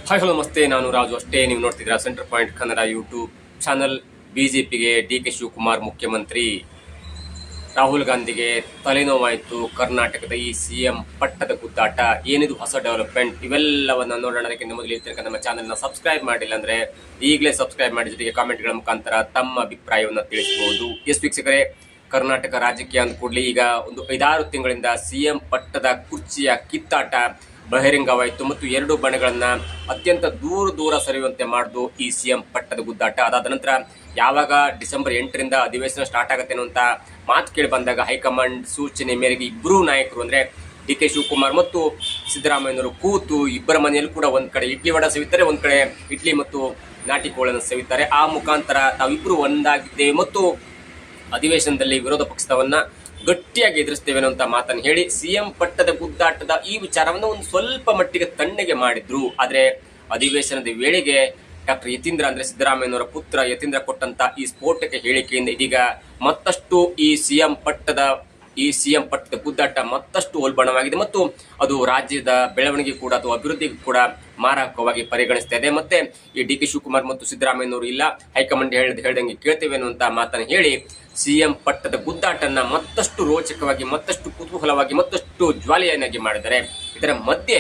Hi hello ನಮಸ್ತೆ, ನಾನು ರಾಜು. ಅಷ್ಟೇ ನೀವು ನೋಡ್ತಿದ್ದೀರಾ centre point Kannada YouTube channel. ಬಿಜೆಪಿಗೆ ಡಿ.ಕೆ. ಶಿವಕುಮಾರ್ ಮುಖ್ಯಮಂತ್ರಿ, ರಾಹುಲ್ ಗಾಂಧಿಗೆ ತಲೆನೋವಾಯಿತು. ಕರ್ನಾಟಕದ ಈ ಸಿಎಂ ಪಟ್ಟದ ಗುದ್ದಾಟ ಏನಿದು ಹೊಸ ಡೆವಲಪ್ಮೆಂಟ್, ಇವೆಲ್ಲವನ್ನ ನೋಡೋಣ. ಅದಕ್ಕಿಂತ ಮೊದಲು ಈ ನಮ್ಮ ಚಾನಲ್ನ ಸಬ್ಸ್ಕ್ರೈಬ್ ಮಾಡಿಲ್ಲ ಅಂದ್ರೆ ಈಗಲೇ ಸಬ್ಸ್ಕ್ರೈಬ್ ಮಾಡಿ, ಜೊತೆಗೆ ಕಾಮೆಂಟ್ಗಳ ಮುಖಾಂತರ ತಮ್ಮ ಅಭಿಪ್ರಾಯವನ್ನು ತಿಳಿಸಬಹುದು. ವೀಕ್ಷಕರೇ, ಕರ್ನಾಟಕ ರಾಜಕೀಯ ಅಂದ ಕೂಡಲೇ ಈಗ ಒಂದು 5-6 ತಿಂಗಳಿಂದ ಸಿಎಂ ಪಟ್ಟದ ಕುರ್ಚಿಯ ಕಿತ್ತಾಟ ಬಹಿರಂಗವಾಯಿತು ಮತ್ತು ಎರಡು ಬಣಗಳನ್ನ ಅತ್ಯಂತ ದೂರ ಸರಿಯುವಂತೆ ಮಾಡಿದ್ದು ಈ ಸಿಎಂ ಪಟ್ಟದ ಗುದ್ದಾಟ. ಅದಾದ ನಂತರ ಯಾವಾಗ ಡಿಸೆಂಬರ್ 8ರಿಂದ ಅಧಿವೇಶನ ಸ್ಟಾರ್ಟ್ ಆಗುತ್ತೆ ಅನ್ನುವಂಥ ಮಾತು ಕೇಳಿ ಬಂದಾಗ ಹೈಕಮಾಂಡ್ ಸೂಚನೆ ಮೇರೆಗೆ ಇಬ್ಬರೂ ನಾಯಕರು ಅಂದ್ರೆ ಡಿ.ಕೆ. ಶಿವಕುಮಾರ್ ಮತ್ತು ಸಿದ್ದರಾಮಯ್ಯನವರು ಕೂತು ಇಬ್ಬರ ಮನೆಯಲ್ಲೂ ಕೂಡ ಒಂದ್ ಕಡೆ ಇಡ್ಲಿ ವಡ ಸವಿತಾರೆ, ಒಂದ್ ಕಡೆ ಇಡ್ಲಿ ಮತ್ತು ನಾಟಿ ಕೋಳನ್ನು ಸವಿತಾರೆ. ಆ ಮುಖಾಂತರ ತಾವಿಬ್ಬರು ಒಂದಾಗಿದ್ದೇವೆ ಮತ್ತು ಅಧಿವೇಶನದಲ್ಲಿ ವಿರೋಧ ಪಕ್ಷದವನ್ನ ಗಟ್ಟಿಯಾಗಿ ಎದುರಿಸ್ತೇವೆ ಅನ್ನುವಂತ ಮಾತನ್ನು ಹೇಳಿ ಸಿಎಂ ಪಟ್ಟದ ಗುದ್ದಾಟದ ಈ ವಿಚಾರವನ್ನು ಒಂದು ಸ್ವಲ್ಪ ಮಟ್ಟಿಗೆ ತಣ್ಣಗೆ ಮಾಡಿದ್ರು. ಆದ್ರೆ ಅಧಿವೇಶನದ ವೇಳೆಗೆ ಡಾಕ್ಟರ್ ಯತೀಂದ್ರ ಅಂದ್ರೆ ಸಿದ್ದರಾಮಯ್ಯನವರ ಪುತ್ರ ಯತೀಂದ್ರ ಕೊಟ್ಟಂತ ಈ ಸ್ಫೋಟಕ ಹೇಳಿಕೆಯಿಂದ ಇದೀಗ ಮತ್ತಷ್ಟು ಈ ಸಿಎಂ ಪಟ್ಟದ ಗುದ್ದಾಟ ಮತ್ತಷ್ಟು ಉಲ್ಬಣವಾಗಿದೆ ಮತ್ತು ಅದು ರಾಜ್ಯದ ಬೆಳವಣಿಗೆ ಕೂಡ ಅಥವಾ ಅಭಿವೃದ್ಧಿಗೂ ಕೂಡ ಮಾರಕವಾಗಿ ಪರಿಗಣಿಸ್ತಾ ಇದೆ. ಮತ್ತೆ ಈ ಡಿ.ಕೆ. ಶಿವಕುಮಾರ್ ಮತ್ತು ಸಿದ್ದರಾಮಯ್ಯನವರು ಇಲ್ಲ, ಹೈಕಮಾಂಡ್ ಹೇಳ್ದಂಗೆ ಕೇಳ್ತೇವೆ ಅನ್ನುವಂತ ಮಾತನ್ನು ಹೇಳಿ ಸಿಎಂ ಪಟ್ಟದ ಗುದ್ದಾಟನ್ನ ಮತ್ತಷ್ಟು ರೋಚಕವಾಗಿ, ಮತ್ತಷ್ಟು ಕುತೂಹಲವಾಗಿ, ಮತ್ತಷ್ಟು ಜ್ವಾಲೆಯನ್ನಾಗಿ ಮಾಡಿದ್ದಾರೆ. ಇದರ ಮಧ್ಯೆ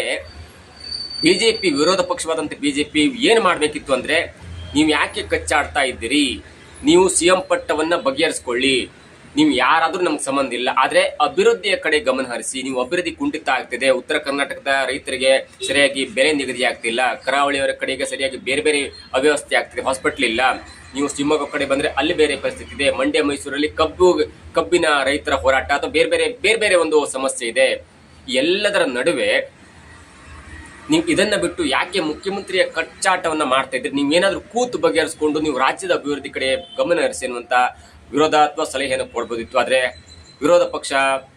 ಬಿಜೆಪಿ, ವಿರೋಧ ಪಕ್ಷವಾದಂತ ಬಿಜೆಪಿ ಏನ್ ಮಾಡ್ಬೇಕಿತ್ತು ಅಂದ್ರೆ, ನೀವು ಯಾಕೆ ಕಚ್ಚಾಡ್ತಾ ಇದ್ದೀರಿ, ನೀವು ಸಿಎಂ ಪಟ್ಟವನ್ನ ಬಗೆಹರಿಸ್ಕೊಳ್ಳಿ, ನೀವು ಯಾರಾದ್ರೂ ನಮ್ಗೆ ಸಂಬಂಧ ಇಲ್ಲ, ಆದ್ರೆ ಅಭಿವೃದ್ಧಿಯ ಕಡೆ ಗಮನ ಹರಿಸಿ. ನೀವು ಅಭಿವೃದ್ಧಿ ಕುಂಠಿತ ಆಗ್ತಿದೆ, ಉತ್ತರ ಕರ್ನಾಟಕದ ರೈತರಿಗೆ ಸರಿಯಾಗಿ ಬೆಲೆ ನಿಗದಿ ಆಗ್ತಿಲ್ಲ, ಕರಾವಳಿಯವರ ಕಡೆಗೆ ಸರಿಯಾಗಿ ಬೇರೆ ಬೇರೆ ಅವ್ಯವಸ್ಥೆ ಆಗ್ತಿದೆ, ಹಾಸ್ಪಿಟಲ್ ಇಲ್ಲ. ನೀವು ಶಿವಮೊಗ್ಗ ಕಡೆ ಬಂದ್ರೆ ಅಲ್ಲಿ ಬೇರೆ ಪರಿಸ್ಥಿತಿ ಇದೆ, ಮಂಡ್ಯ ಮೈಸೂರಲ್ಲಿ ಕಬ್ಬಿನ ರೈತರ ಹೋರಾಟ ಅಥವಾ ಬೇರೆ ಬೇರೆ ಒಂದು ಸಮಸ್ಯೆ ಇದೆ. ಎಲ್ಲದರ ನಡುವೆ ನೀವು ಇದನ್ನ ಬಿಟ್ಟು ಯಾಕೆ ಮುಖ್ಯಮಂತ್ರಿಯ ಕಚ್ಚಾಟವನ್ನ ಮಾಡ್ತಾ ಇದ್ರಿ? ನೀವೇನಾದ್ರೂ ಕೂತು ಬಗೆಹರಿಸಿಕೊಂಡು ನೀವು ರಾಜ್ಯದ ಅಭಿವೃದ್ಧಿ ಕಡೆ ಗಮನ ಹರಿಸಿ ಅನ್ನುವಂತ ವಿರೋಧ ಅಥವಾ ಸಲಹೆಯನ್ನು ಕೊಡ್ಬೋದಿತ್ತು. ಆದ್ರೆ ವಿರೋಧ ಪಕ್ಷ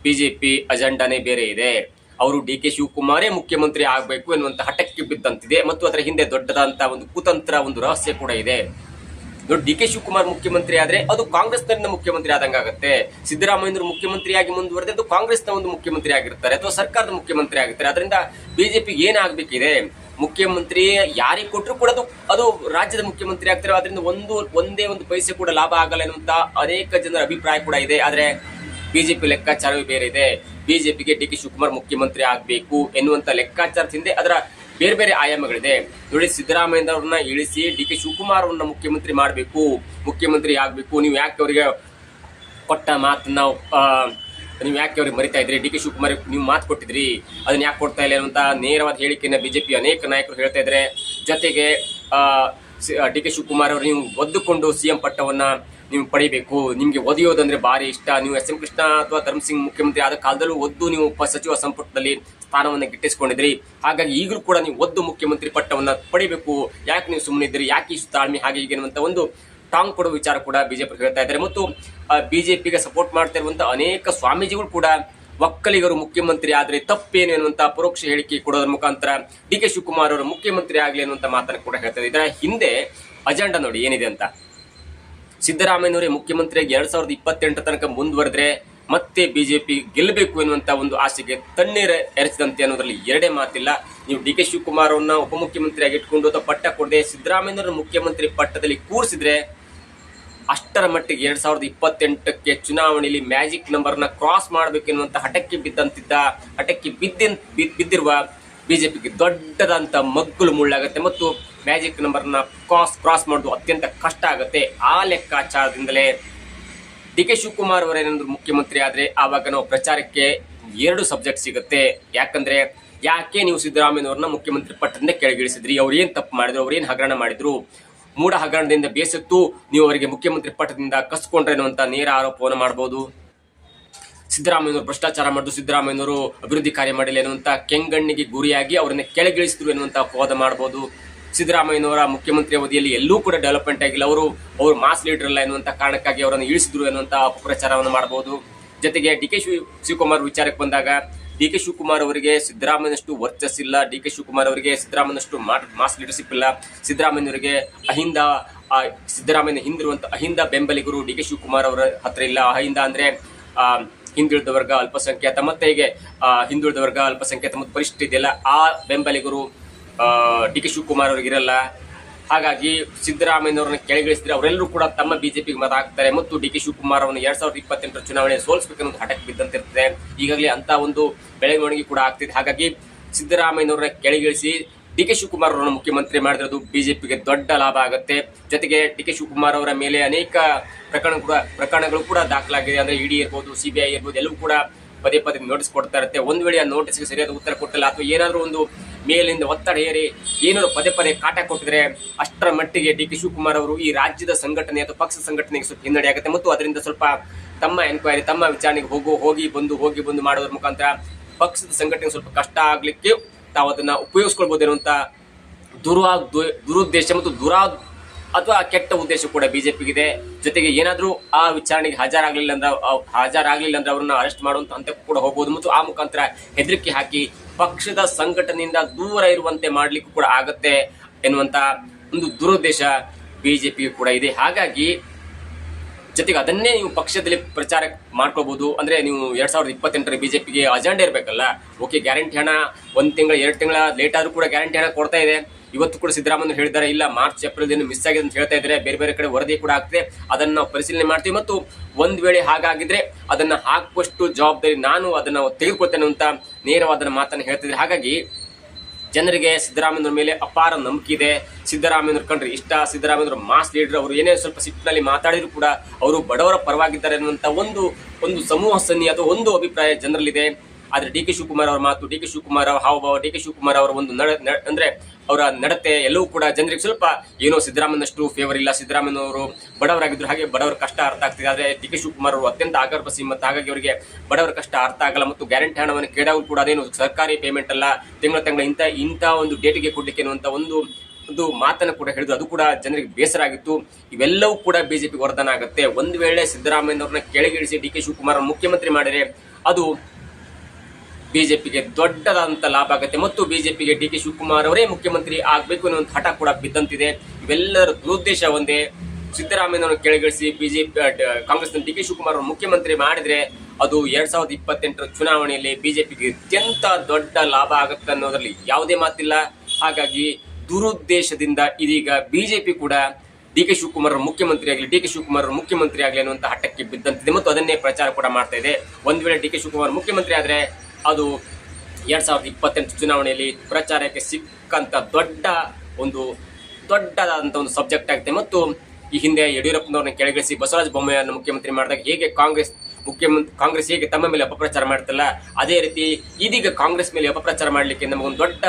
ಬಿಜೆಪಿ ಅಜೆಂಡಾನೇ ಬೇರೆ ಇದೆ. ಅವರು ಡಿ.ಕೆ. ಶಿವಕುಮಾರೇ ಮುಖ್ಯಮಂತ್ರಿ ಆಗಬೇಕು ಎನ್ನುವಂತ ಹಠಕ್ಕೆ ಬಿದ್ದಂತಿದೆ ಮತ್ತು ಅದರ ಹಿಂದೆ ದೊಡ್ಡದಂತ ಒಂದು ಕುತಂತ್ರ, ಒಂದು ರಹಸ್ಯ ಕೂಡ ಇದೆ. ಡಿ.ಕೆ. ಶಿವಕುಮಾರ್ ಮುಖ್ಯಮಂತ್ರಿ ಆದ್ರೆ ಅದು ಕಾಂಗ್ರೆಸ್ನಿಂದ ಮುಖ್ಯಮಂತ್ರಿ ಆದಂಗಾಗತ್ತೆ. ಸಿದ್ದರಾಮಯ್ಯನವರು ಮುಖ್ಯಮಂತ್ರಿಯಾಗಿ ಮುಂದುವರೆದು ಅದು ಕಾಂಗ್ರೆಸ್ನ ಒಂದು ಮುಖ್ಯಮಂತ್ರಿ ಆಗಿರ್ತಾರೆ ಅಥವಾ ಸರ್ಕಾರದ ಮುಖ್ಯಮಂತ್ರಿ ಆಗಿರ್ತಾರೆ. ಅದರಿಂದ ಬಿಜೆಪಿ ಏನಾಗಬೇಕಿದೆ, ಮುಖ್ಯಮಂತ್ರಿ ಯಾರಿಗೆ ಕೊಟ್ಟರು ಕೂಡ ಅದು ರಾಜ್ಯದ ಮುಖ್ಯಮಂತ್ರಿ ಆಗ್ತಾರೆ. ಅದರಿಂದ ಒಂದೇ ಒಂದು ಪೈಸೆ ಕೂಡ ಲಾಭ ಆಗಲ್ಲ ಎನ್ನುವಂತ ಅನೇಕ ಜನರ ಅಭಿಪ್ರಾಯ ಕೂಡ ಇದೆ. ಆದ್ರೆ ಬಿಜೆಪಿ ಲೆಕ್ಕಾಚಾರವೇ ಬೇರೆ ಇದೆ. ಬಿಜೆಪಿಗೆ ಡಿ.ಕೆ. ಶಿವಕುಮಾರ್ ಮುಖ್ಯಮಂತ್ರಿ ಆಗಬೇಕು ಎನ್ನುವಂತ ಲೆಕ್ಕಾಚಾರದ ಹಿಂದೆ ಅದರ ಬೇರೆ ಬೇರೆ ಆಯಾಮಗಳಿದೆ. ನೋಡಿ, ಸಿದ್ದರಾಮಯ್ಯನವ್ರನ್ನ ಇಳಿಸಿ ಡಿ.ಕೆ. ಶಿವಕುಮಾರ್ ಅವರನ್ನ ಮುಖ್ಯಮಂತ್ರಿ ಮಾಡಬೇಕು, ಮುಖ್ಯಮಂತ್ರಿ ಆಗ್ಬೇಕು. ನೀವು ಯಾಕೆ ಅವರಿಗೆ ಕೊಟ್ಟ ಮಾತನ್ನ ನೀವು ಯಾಕೆ ಅವ್ರಿಗೆ ಮರಿತಾ ಇದ್ರಿ? ಡಿ.ಕೆ. ಶಿವಕುಮಾರ್ ನೀವು ಮಾತು ಕೊಟ್ಟಿದ್ರಿ, ಅದನ್ನ ಯಾಕೆ ಕೊಡ್ತಾ ಇಲ್ಲ ಅನ್ನುವಂತ ನೇರವಾದ ಹೇಳಿಕೆಯನ್ನ ಬಿಜೆಪಿ ಅನೇಕ ನಾಯಕರು ಹೇಳ್ತಾ ಇದ್ದಾರೆ. ಜೊತೆಗೆ ಡಿ.ಕೆ. ಶಿವಕುಮಾರ್ ಅವರು ನೀವು ಒದ್ದುಕೊಂಡು ಸಿಎಂ ಪಟ್ಟವನ್ನ ನೀವು ಪಡಿಬೇಕು, ನಿಮ್ಗೆ ಒದೆಯೋದಂದ್ರೆ ಭಾರಿ ಇಷ್ಟ. ನೀವು ಎಸ್ ಎಂ ಕೃಷ್ಣ ಅಥವಾ ಧರ್ಮಸಿಂಗ್ ಮುಖ್ಯಮಂತ್ರಿ ಆದ ಕಾಲದಲ್ಲೂ ಒದ್ದು ನೀವು ಸಚಿವ ಸಂಪುಟದಲ್ಲಿ ಸ್ಥಾನವನ್ನ ಗಿಟ್ಟಿಸಿಕೊಂಡಿದ್ರಿ. ಹಾಗಾಗಿ ಈಗಲೂ ಕೂಡ ನೀವು ಒದ್ದು ಮುಖ್ಯಮಂತ್ರಿ ಪಟ್ಟವನ್ನ ಪಡಿಬೇಕು. ಯಾಕೆ ನೀವು ಸುಮ್ಮನೆ ಇದ್ರಿ, ಯಾಕೆ ಇಷ್ಟು ತಾಳ್ಮೆ, ಹಾಗೆ ಹೀಗೆ ಅನ್ನುವಂತ ಒಂದು ಟಾಂಗ್ ಕೊಡುವ ವಿಚಾರ ಕೂಡ ಬಿಜೆಪಿ ಹೇಳ್ತಾ ಇದ್ದಾರೆ. ಮತ್ತು ಬಿಜೆಪಿಗೆ ಸಪೋರ್ಟ್ ಮಾಡ್ತಾ ಇರುವಂತಹ ಅನೇಕ ಸ್ವಾಮೀಜಿಗಳು ಕೂಡ ಒಕ್ಕಲಿಗರು ಮುಖ್ಯಮಂತ್ರಿ ಆದ್ರೆ ತಪ್ಪೇನು ಎನ್ನುವಂತ ಪರೋಕ್ಷ ಹೇಳಿಕೆ ಕೊಡೋದ್ರ ಮುಖಾಂತರ ಡಿ.ಕೆ. ಶಿವಕುಮಾರ್ ಅವರು ಮುಖ್ಯಮಂತ್ರಿ ಆಗಲಿ ಅನ್ನುವಂತ ಮಾತನ್ನು ಕೂಡ ಹೇಳ್ತಾ ಇದ್ದಾರೆ. ಇದರ ಹಿಂದೆ ಅಜೆಂಡಾ ನೋಡಿ ಏನಿದೆ ಅಂತ. ಸಿದ್ದರಾಮಯ್ಯನವರೇ ಮುಖ್ಯಮಂತ್ರಿಯಾಗಿ 2028 ತನಕ ಮುಂದುವರೆದ್ರೆ ಮತ್ತೆ ಬಿಜೆಪಿ ಗೆಲ್ಲಬೇಕು ಎನ್ನುವಂತ ಒಂದು ಆಸೆಗೆ ತಣ್ಣೀರು ಎರಚಿದಂತೆ ಅನ್ನೋದ್ರಲ್ಲಿ ಎರಡೇ ಮಾತಿಲ್ಲ. ನೀವು ಡಿ.ಕೆ. ಶಿವಕುಮಾರ್ ಅವರನ್ನ ಉಪಮುಖ್ಯಮಂತ್ರಿಯಾಗಿ ಇಟ್ಕೊಂಡು ಅಥವಾ ಪಟ್ಟ ಕೊಡದೆ ಸಿದ್ದರಾಮಯ್ಯನವರ ಮುಖ್ಯಮಂತ್ರಿ ಪಟ್ಟದಲ್ಲಿ ಕೂರಿಸಿದ್ರೆ ಅಷ್ಟರ ಮಟ್ಟಿಗೆ 2028ಕ್ಕೆ ಚುನಾವಣೆಯಲ್ಲಿ ಮ್ಯಾಜಿಕ್ ನಂಬರ್ನ ಕ್ರಾಸ್ ಮಾಡಬೇಕೆನ್ನುವಂತ ಹಠಕ್ಕೆ ಬಿದ್ದಿರುವ ಬಿಜೆಪಿಗೆ ದೊಡ್ಡದಂತ ಮಗ್ಗುಲು ಮುಳ್ಳಾಗತ್ತೆ ಮತ್ತು ಮ್ಯಾಜಿಕ್ ನಂಬರ್ನ ಕ್ರಾಸ್ ಮಾಡೋದು ಅತ್ಯಂತ ಕಷ್ಟ ಆಗುತ್ತೆ. ಆ ಲೆಕ್ಕಾಚಾರದಿಂದಲೇ ಡಿ.ಕೆ. ಶಿವಕುಮಾರ್ ಅವರೇನಾದ್ರು ಮುಖ್ಯಮಂತ್ರಿ ಆದ್ರೆ ಆವಾಗ ನಾವು ಪ್ರಚಾರಕ್ಕೆ 2 ಸಬ್ಜೆಕ್ಟ್ ಸಿಗುತ್ತೆ. ಯಾಕಂದ್ರೆ ಯಾಕೆ ನೀವು ಸಿದ್ದರಾಮಯ್ಯನವ್ರನ್ನ ಮುಖ್ಯಮಂತ್ರಿ ಪಟ್ಟದಿಂದ ಕೆಳಗಿಳಿಸಿದ್ರಿ, ಅವ್ರು ಏನ್ ತಪ್ಪು ಮಾಡಿದ್ರು, ಅವ್ರು ಏನ್ ಹಗರಣ ಮಾಡಿದ್ರು, ಮೂಢ ಹಗರಣದಿಂದ ಬೇಸತ್ತು ನೀವು ಅವರಿಗೆ ಮುಖ್ಯಮಂತ್ರಿ ಪಟ್ಟದಿಂದ ಕಸ್ಕೊಂಡ್ರೆ ಅನ್ನುವಂತ ನೇರ ಆರೋಪವನ್ನು ಮಾಡಬಹುದು. ಸಿದ್ದರಾಮಯ್ಯನವರು ಭ್ರಷ್ಟಾಚಾರ ಮಾಡಿದ್ರು, ಸಿದ್ದರಾಮಯ್ಯನವರು ಅಭಿವೃದ್ಧಿ ಕಾರ್ಯ ಮಾಡಿಲ್ಲ ಎನ್ನುವಂತ ಕೆಂಗಣ್ಣಿಗೆ ಗುರಿಯಾಗಿ ಅವರನ್ನ ಕೆಳಗಿಳಿಸಿದ್ರು ಎನ್ನುವಂತ ಅಪವಾದ ಮಾಡಬಹುದು. ಸಿದ್ದರಾಮಯ್ಯನವರ ಮುಖ್ಯಮಂತ್ರಿ ಅವಧಿಯಲ್ಲಿ ಎಲ್ಲೂ ಕೂಡ ಡೆವಲಪ್ಮೆಂಟ್ ಆಗಿಲ್ಲ, ಅವರು ಮಾಸ್ ಲೀಡರ್ ಅಲ್ಲ ಎನ್ನುವಂತ ಕಾರಣಕ್ಕಾಗಿ ಅವರನ್ನು ಇಳಿಸಿದ್ರು ಎನ್ನುವಂತ ಅಪಪ್ರಚಾರವನ್ನು ಮಾಡಬಹುದು. ಜೊತೆಗೆ ಡಿ.ಕೆ. ಶಿವಕುಮಾರ್ ವಿಚಾರಕ್ಕೆ ಬಂದಾಗ ಡಿ.ಕೆ. ಶಿವಕುಮಾರ್ ಅವರಿಗೆ ಸಿದ್ದರಾಮಯ್ಯನಷ್ಟು ವರ್ಚಸ್ಸಿಲ್ಲ, ಡಿ.ಕೆ. ಶಿವಕುಮಾರ್ ಅವರಿಗೆ ಸಿದ್ದರಾಮಯ್ಯನಷ್ಟು ಮಾಸ್ ಲೀಡರ್ಶಿಪ್ ಇಲ್ಲ. ಸಿದ್ದರಾಮಯ್ಯನವರಿಗೆ ಸಿದ್ದರಾಮಯ್ಯನ ಹಿಂದಿರುವಂತ ಅಹಿಂದ ಬೆಂಬಲಿಗರು ಡಿ.ಕೆ. ಶಿವಕುಮಾರ್ ಅವರ ಹತ್ರ ಇಲ್ಲ. ಅಹಿಂದ ಅಂದ್ರೆ ಹಿಂದುಳಿದ ವರ್ಗ, ಅಲ್ಪಸಂಖ್ಯಾತ ಮತ್ತೆ ಹೀಗೆ ಹಿಂದುಳಿದ ವರ್ಗ, ಅಲ್ಪಸಂಖ್ಯಾತ ಮತ್ತು ಪರಿಶಿಷ್ಟ ಇದೆಯಲ್ಲ, ಆ ಬೆಂಬಲಿಗರು ಡಿ ಕೆ ಶಿವಕುಮಾರ್ ಅವ್ರಿಗೆ ಇರಲ್ಲ. ಹಾಗಾಗಿ ಸಿದ್ದರಾಮಯ್ಯನವ್ರನ್ನ ಕೆಳಗಿಳಿಸಿದ್ರೆ ಅವರೆಲ್ಲರೂ ಕೂಡ ತಮ್ಮ ಬಿಜೆಪಿಗೆ ಮತ ಹಾಕ್ತಾರೆ ಮತ್ತು ಡಿ ಕೆ ಶಿವಕುಮಾರ್ ಅವರನ್ನು 2028 ಚುನಾವಣೆ ಸೋಲಿಸಬೇಕನ್ನೋದು ಹಠಕ್ಕೆ ಬಿದ್ದಂತಿರ್ತದೆ. ಈಗಾಗಲೇ ಅಂತ ಒಂದು ಬೆಳವಣಿಗೆ ಕೂಡ ಆಗ್ತಿದೆ. ಹಾಗಾಗಿ ಸಿದ್ದರಾಮಯ್ಯನವ್ರನ್ನ ಕೆಳಗಿಳಿಸಿ ಡಿ ಕೆ ಶಿವಕುಮಾರ್ ಅವರನ್ನು ಮುಖ್ಯಮಂತ್ರಿ ಮಾಡಿರೋದು ಬಿಜೆಪಿಗೆ ದೊಡ್ಡ ಲಾಭ ಆಗುತ್ತೆ. ಜೊತೆಗೆ ಡಿ ಕೆ ಶಿವಕುಮಾರ್ ಅವರ ಮೇಲೆ ಅನೇಕ ಪ್ರಕರಣಗಳು ಕೂಡ ದಾಖಲಾಗಿದೆ. ಅಂದ್ರೆ ಇಡಿ ಇರ್ಬೋದು, ಸಿಬಿಐ ಇರ್ಬೋದು, ಎಲ್ಲವೂ ಕೂಡ ಪದೇ ಪದೇ ನೋಟಿಸ್ ಕೊಡ್ತಾ ಇರುತ್ತೆ. ಒಂದು ವೇಳೆ ಆ ನೋಟಿಸ್ಗೆ ಸರಿಯಾದ ಉತ್ತರ ಕೊಟ್ಟಿಲ್ಲ ಅಥವಾ ಏನಾದರೂ ಒಂದು ಮೇಲಿಂದ ಒತ್ತಡ ಏರಿ ಏನಾದ್ರು ಪದೇ ಪದೇ ಕಾಟ ಕೊಟ್ಟಿದ್ರೆ ಅಷ್ಟರ ಮಟ್ಟಿಗೆ ಡಿ ಕೆ ಶಿವಕುಮಾರ್ ಅವರು ಈ ರಾಜ್ಯದ ಸಂಘಟನೆ ಅಥವಾ ಪಕ್ಷ ಸಂಘಟನೆಗೆ ಸ್ವಲ್ಪ ಹಿನ್ನಡೆ ಆಗುತ್ತೆ ಮತ್ತು ಅದರಿಂದ ಸ್ವಲ್ಪ ತಮ್ಮ ಎನ್ಕ್ವೈರಿ, ತಮ್ಮ ವಿಚಾರಣೆಗೆ ಹೋಗಿ ಬಂದು ಮಾಡೋದ್ರ ಮುಖಾಂತರ ಪಕ್ಷದ ಸಂಘಟನೆಗೆ ಸ್ವಲ್ಪ ಕಷ್ಟ ಆಗ್ಲಿಕ್ಕೆ ತಾವು ಅದನ್ನ ಉಪಯೋಗಿಸ್ಕೊಳ್ಬಹುದು ಅನ್ನುವಂತ ದುರುದ್ದೇಶ ಮತ್ತು ಅಥವಾ ಕೆಟ್ಟ ಉದ್ದೇಶ ಕೂಡ ಬಿಜೆಪಿಗಿದೆ. ಜೊತೆಗೆ ಏನಾದ್ರೂ ಆ ವಿಚಾರಣೆಗೆ ಹಾಜರಾಗ್ಲಿಲ್ಲ ಅಂದ್ರೆ ಅವ್ರನ್ನ ಅರೆಸ್ಟ್ ಮಾಡುವಂತ ಹಂತಕ್ಕೂ ಕೂಡ ಹೋಗಬಹುದು ಮತ್ತು ಆ ಮುಖಾಂತರ ಹೆದರಿಕೆ ಹಾಕಿ ಪಕ್ಷದ ಸಂಘಟನೆಯಿಂದ ದೂರ ಇರುವಂತೆ ಮಾಡ್ಲಿಕ್ಕೂ ಕೂಡ ಆಗತ್ತೆ ಎನ್ನುವಂತ ಒಂದು ದುರುದ್ದೇಶ ಬಿಜೆಪಿಗೆ ಕೂಡ ಇದೆ. ಹಾಗಾಗಿ ಜೊತೆಗೆ ಅದನ್ನೇ ನೀವು ಪಕ್ಷದಲ್ಲಿ ಪ್ರಚಾರ ಮಾಡ್ಕೋಬಹುದು. ಅಂದ್ರೆ ನೀವು 2028 ಬಿಜೆಪಿಗೆ ಅಜೆಂಡಾ ಇರಬೇಕಲ್ಲ. ಓಕೆ, ಗ್ಯಾರಂಟಿ ಹಣ 1 ತಿಂಗಳ 2 ತಿಂಗಳ ಲೇಟ್ ಆದ್ರೂ ಕೂಡ ಗ್ಯಾರಂಟಿ ಹಣ ಕೊಡ್ತಾ ಇದೆ. ಇವತ್ತು ಕೂಡ ಸಿದ್ದರಾಮಯ್ಯ ಹೇಳಿದ್ದಾರೆ, ಇಲ್ಲ ಮಾರ್ಚ್ ಏಪ್ರಿಲ್ ಮಿಸ್ ಆಗಿದೆ ಅಂತ ಹೇಳ್ತಾ ಇದ್ದಾರೆ. ಬೇರೆ ಕಡೆ ವರದಿ ಕೂಡ ಆಗ್ತದೆ, ಅದನ್ನ ನಾವು ಪರಿಶೀಲನೆ ಮಾಡ್ತೀವಿ ಮತ್ತು ಒಂದ್ ವೇಳೆ ಹಾಗಾಗಿದ್ರೆ ಅದನ್ನ ಹಾಕುವಷ್ಟು ಜವಾಬ್ದಾರಿ ನಾನು ಅದನ್ನ ತೆಗೆದುಕೊಳ್ತೇನೆ ಅಂತ ನೇರವಾದ ಮಾತನ್ನ ಹೇಳ್ತಿದ್ರೆ. ಹಾಗಾಗಿ ಜನರಿಗೆ ಸಿದ್ದರಾಮಯ್ಯನವ್ರ ಮೇಲೆ ಅಪಾರ ನಂಬಿಕೆ ಇದೆ. ಸಿದ್ದರಾಮಯ್ಯನವ್ರ ಕಂಡ್ರೆ ಇಷ್ಟ, ಸಿದ್ದರಾಮಯ್ಯನವ್ರ ಮಾಸ್ ಲೀಡರ್. ಅವರು ಏನೇ ಸ್ವಲ್ಪ ಸಿಟ್ಟಿನಲ್ಲಿ ಮಾತಾಡಿದ್ರು ಕೂಡ ಅವರು ಬಡವರ ಪರವಾಗಿದ್ದಾರೆ ಅನ್ನುವಂತ ಒಂದು ಸಮೂಹ ಸನ್ನಿ ಅಥವಾ ಒಂದು ಅಭಿಪ್ರಾಯ ಜನರಲ್ಲಿದೆ. ಆದ್ರೆ ಡಿ ಕೆ ಶಿವಕುಮಾರ್ ಅವರ ಮಾತು, ಡಿ ಕೆ ಶಿವಕುಮಾರ್ ಅವರ ಹಾವಭಾವ, ಡಿ ಕೆ ಶಿವಕುಮಾರ್ ಅವರ ಒಂದು ಅಂದ್ರೆ ಅವರ ನಡತೆ ಎಲ್ಲವೂ ಕೂಡ ಜನರಿಗೆ ಸ್ವಲ್ಪ ಏನೋ ಸಿದ್ದರಾಮಯ್ಯನಷ್ಟು ಫೇವರ್ ಇಲ್ಲ. ಸಿದ್ದರಾಮಯ್ಯನವರು ಬಡವರಾಗಿದ್ರು, ಹಾಗೆ ಬಡವರ ಕಷ್ಟ ಅರ್ಥ ಆಗ್ತಿದೆ. ಆದ್ರೆ ಡಿ ಕೆ ಶಿವಕುಮಾರ್ ಅವರು ಅತ್ಯಂತ ಆಗರ್ಭ ಮತ್ತು ಹಾಗಾಗಿ ಅವರಿಗೆ ಬಡವರ ಕಷ್ಟ ಅರ್ಥ ಆಗಲ್ಲ ಮತ್ತು ಗ್ಯಾರಂಟಿ ಹಣವನ್ನು ಕೇಳಾಗೂ ಕೂಡ ಅದೇನು ಸರ್ಕಾರಿ ಪೇಮೆಂಟ್ ಅಲ್ಲ, ತಿಂಗಳ ಇಂಥ ಒಂದು ಡೇಟಿಗೆ ಕೊಡ್ಲಿಕ್ಕೆ ಅನ್ನುವಂತ ಒಂದು ಮಾತನ್ನು ಕೂಡ ಹೇಳಿದ್ರು. ಅದು ಕೂಡ ಜನರಿಗೆ ಬೇಸರ ಆಗಿತ್ತು. ಇವೆಲ್ಲವೂ ಕೂಡ ಬಿಜೆಪಿ ವರದಾನ ಆಗುತ್ತೆ. ಒಂದು ವೇಳೆ ಸಿದ್ದರಾಮಯ್ಯನವ್ರನ್ನ ಕೆಳಗಿಳಿಸಿ ಡಿ ಕೆ ಶಿವಕುಮಾರ್ ಮುಖ್ಯಮಂತ್ರಿ ಮಾಡಿದ್ರೆ ಅದು ಬಿಜೆಪಿಗೆ ದೊಡ್ಡದಾದಂತ ಲಾಭ ಆಗುತ್ತೆ ಮತ್ತು ಬಿಜೆಪಿಗೆ ಡಿ ಕೆ ಶಿವಕುಮಾರ್ ಅವರೇ ಮುಖ್ಯಮಂತ್ರಿ ಆಗ್ಬೇಕು ಅನ್ನೋ ಹಠ ಕೂಡ ಬಿದ್ದಂತಿದೆ. ಇವೆಲ್ಲರ ದುರುದ್ದೇಶ ಒಂದೇ. ಸಿದ್ದರಾಮಯ್ಯನವರನ್ನು ಕೆಳಗಿಳಿಸಿ ಕಾಂಗ್ರೆಸ್ನ ಡಿ ಕೆ ಶಿವಕುಮಾರ್ ಅವರು ಮುಖ್ಯಮಂತ್ರಿ ಮಾಡಿದ್ರೆ ಅದು 2028 ಚುನಾವಣೆಯಲ್ಲಿ ಬಿಜೆಪಿಗೆ ಅತ್ಯಂತ ದೊಡ್ಡ ಲಾಭ ಆಗುತ್ತೆ ಅನ್ನೋದ್ರಲ್ಲಿ ಯಾವುದೇ ಮಾತಿಲ್ಲ. ಹಾಗಾಗಿ ದುರುದ್ದೇಶದಿಂದ ಇದೀಗ ಬಿಜೆಪಿ ಕೂಡ ಡಿ ಕೆ ಶಿವಕುಮಾರ್ ಮುಖ್ಯಮಂತ್ರಿ ಆಗಲಿ ಅನ್ನುವಂತ ಹಠಕ್ಕೆ ಬಿದ್ದಂತಿದೆ ಮತ್ತು ಅದನ್ನೇ ಪ್ರಚಾರ ಕೂಡ ಮಾಡ್ತಾ ಇದೆ. ಒಂದ್ ವೇಳೆ ಡಿ ಕೆ ಶಿವಕುಮಾರ್ ಮುಖ್ಯಮಂತ್ರಿ ಆದ್ರೆ ಅದು 2028 ಚುನಾವಣೆಯಲ್ಲಿ ಪ್ರಚಾರಕ್ಕೆ ಸಿಕ್ಕಂತ ದೊಡ್ಡದಾದಂತ ಒಂದು ಸಬ್ಜೆಕ್ಟ್ ಆಗುತ್ತೆ. ಮತ್ತು ಈ ಹಿಂದೆ ಯಡಿಯೂರಪ್ಪನವ್ರನ್ನ ಕೆಳಗಿಳಿಸಿ ಬಸವರಾಜ ಬೊಮ್ಮಾಯಿಯನ್ನು ಮುಖ್ಯಮಂತ್ರಿ ಮಾಡಿದಾಗ ಹೇಗೆ ಕಾಂಗ್ರೆಸ್ ಹೇಗೆ ತಮ್ಮ ಮೇಲೆ ಅಪಪ್ರಚಾರ ಮಾಡ್ತಲ್ಲ, ಅದೇ ರೀತಿ ಇದೀಗ ಕಾಂಗ್ರೆಸ್ ಮೇಲೆ ಅಪಪ್ರಚಾರ ಮಾಡ್ಲಿಕ್ಕೆ ನಮಗೊಂದು ದೊಡ್ಡ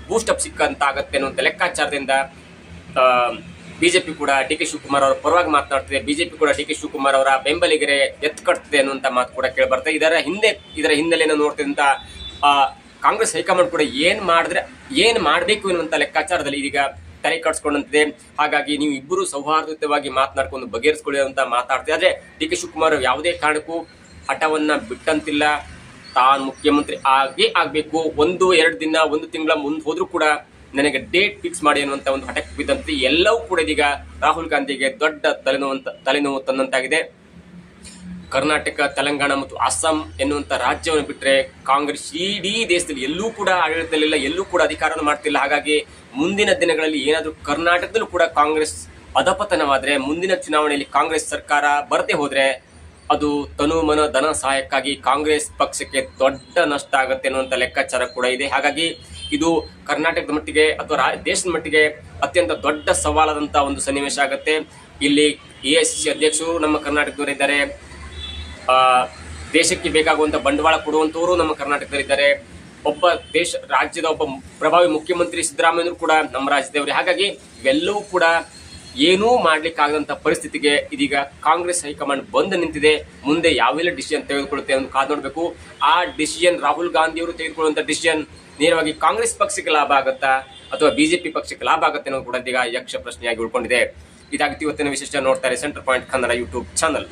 ಬೂಸ್ಟ್ ಅಪ್ ಸಿಕ್ಕಂತ ಆಗತ್ತೆ ಅನ್ನುವಂತ ಲೆಕ್ಕಾಚಾರದಿಂದ ಬಿಜೆಪಿ ಕೂಡ ಡಿ ಕೆ ಶಿವಕುಮಾರ್ ಅವರ ಪರವಾಗಿ ಮಾತನಾಡ್ತಿದೆ. ಬಿಜೆಪಿ ಕೂಡ ಡಿ ಕೆ ಶಿವಕುಮಾರ್ ಅವರ ಬೆಂಬಲಿಗರೆ ಎತ್ಕಟ್ತಿದೆ ಅನ್ನುವಂತ ಮಾತು ಕೂಡ ಕೇಳಿಬರ್ತದೆ. ಇದರ ಹಿನ್ನೆಲೆಯನ್ನು ನೋಡ್ತಿದ್ದಂತ ಕಾಂಗ್ರೆಸ್ ಹೈಕಮಾಂಡ್ ಕೂಡ ಏನ್ ಮಾಡಬೇಕು ಎನ್ನುವಂತ ಲೆಕ್ಕಾಚಾರದಲ್ಲಿ ಇದೀಗ ತಲೆ ಕಟ್ಸ್ಕೊಂಡಂತಿದೆ. ಹಾಗಾಗಿ ನೀವು ಇಬ್ಬರು ಸೌಹಾರ್ದಯುತವಾಗಿ ಮಾತನಾಡ್ಕೊಂಡು ಬಗೆಹರಿಸಿಕೊಳ್ಳಿ ಅಂತ ಮಾತಾಡ್ತಿದೆ. ಆದ್ರೆ ಡಿ ಕೆ ಶಿವಕುಮಾರ್ ಯಾವುದೇ ಕಾರಣಕ್ಕೂ ಹಠವನ್ನ ಬಿಟ್ಟಂತಿಲ್ಲ. ತಾನು ಮುಖ್ಯಮಂತ್ರಿ ಆಗ್ಬೇಕು, 1-2 ದಿನ 1 ತಿಂಗಳ ಮುಂದೆ ಹೋದ್ರೂ ಕೂಡ ನನಗೆ ಡೇಟ್ ಫಿಕ್ಸ್ ಮಾಡಿ ಅನ್ನುವಂತ ಒಂದು ಹಠಕ್ಕೆ ಬಿದ್ದಂತೆ ಎಲ್ಲವೂ ಕೂಡ ಇದೀಗ ರಾಹುಲ್ ಗಾಂಧಿಗೆ ದೊಡ್ಡ ತಲೆನೋವು ತಂದಂತಾಗಿದೆ. ಕರ್ನಾಟಕ, ತೆಲಂಗಾಣ ಮತ್ತು ಅಸ್ಸಾಂ ಎನ್ನುವಂತ ರಾಜ್ಯವನ್ನು ಬಿಟ್ಟರೆ ಕಾಂಗ್ರೆಸ್ ಇಡೀ ದೇಶದಲ್ಲಿ ಎಲ್ಲೂ ಕೂಡ ಆಡಳಿತದಲ್ಲಿಲ್ಲ, ಎಲ್ಲೂ ಕೂಡ ಅಧಿಕಾರವನ್ನು ಮಾಡ್ತಿಲ್ಲ. ಹಾಗಾಗಿ ಮುಂದಿನ ದಿನಗಳಲ್ಲಿ ಏನಾದರೂ ಕರ್ನಾಟಕದಲ್ಲೂ ಕೂಡ ಕಾಂಗ್ರೆಸ್ ಅಧಪತನವಾದ್ರೆ, ಮುಂದಿನ ಚುನಾವಣೆಯಲ್ಲಿ ಕಾಂಗ್ರೆಸ್ ಸರ್ಕಾರ ಬರದೆ ಹೋದ್ರೆ ಅದು ತನುಮನ ಧನ ಸಹಾಯಕ್ಕಾಗಿ ಕಾಂಗ್ರೆಸ್ ಪಕ್ಷಕ್ಕೆ ದೊಡ್ಡ ನಷ್ಟ ಆಗುತ್ತೆ ಅನ್ನುವಂತ ಲೆಕ್ಕಾಚಾರ ಕೂಡ ಇದೆ. ಹಾಗಾಗಿ ಇದು ಕರ್ನಾಟಕದ ಮಟ್ಟಿಗೆ ಅಥವಾ ದೇಶದ ಮಟ್ಟಿಗೆ ಅತ್ಯಂತ ದೊಡ್ಡ ಸವಾಲಾದಂತಹ ಒಂದು ಸನ್ನಿವೇಶ ಆಗುತ್ತೆ. ಇಲ್ಲಿ AICC ಅಧ್ಯಕ್ಷರು ನಮ್ಮ ಕರ್ನಾಟಕದವರಿದ್ದಾರೆ, ದೇಶಕ್ಕೆ ಬೇಕಾಗುವಂತ ಬಂಡವಾಳ ಕೊಡುವಂತವರು ನಮ್ಮ ಕರ್ನಾಟಕದಲ್ಲಿದ್ದಾರೆ, ರಾಜ್ಯದ ಒಬ್ಬ ಪ್ರಭಾವಿ ಮುಖ್ಯಮಂತ್ರಿ ಸಿದ್ದರಾಮಯ್ಯರು ಕೂಡ ನಮ್ಮ ರಾಜ್ಯದವರೇ. ಹಾಗಾಗಿ ಇವೆಲ್ಲವೂ ಕೂಡ ಏನೂ ಮಾಡ್ಲಿಕ್ಕಾಗದಂತ ಪರಿಸ್ಥಿತಿಗೆ ಇದೀಗ ಕಾಂಗ್ರೆಸ್ ಹೈಕಮಾಂಡ್ ಬಂದು ನಿಂತಿದೆ. ಮುಂದೆ ಯಾವೆಲ್ಲ ಡಿಸಿಷನ್ ತೆಗೆದುಕೊಳ್ಳುತ್ತೆ ಅಂತ ಕಾದು ನೋಡಬೇಕು. ಆ ಡಿಸಿಷನ್ ರಾಹುಲ್ ಗಾಂಧಿ ಅವರು ತೆಗೆದುಕೊಳ್ಳುವಂತ ಡಿಸಿಷನ್ ನೇರವಾಗಿ ಕಾಂಗ್ರೆಸ್ ಪಕ್ಷಕ್ಕೆ ಲಾಭ ಆಗುತ್ತಾ ಅಥವಾ ಬಿಜೆಪಿ ಪಕ್ಷಕ್ಕೆ ಲಾಭ ಆಗುತ್ತೆ ಅನ್ನೋದು ಕೂಡ ಈಗ ಯಕ್ಷ ಪ್ರಶ್ನೆಯಾಗಿ ಉಳ್ಕೊಂಡಿದೆ. ಇದಾಗಿತ್ತು ಇವತ್ತಿನ ವಿಶೇಷ. ನೋಡ್ತಾರೆ centre point Kannada YouTube channel.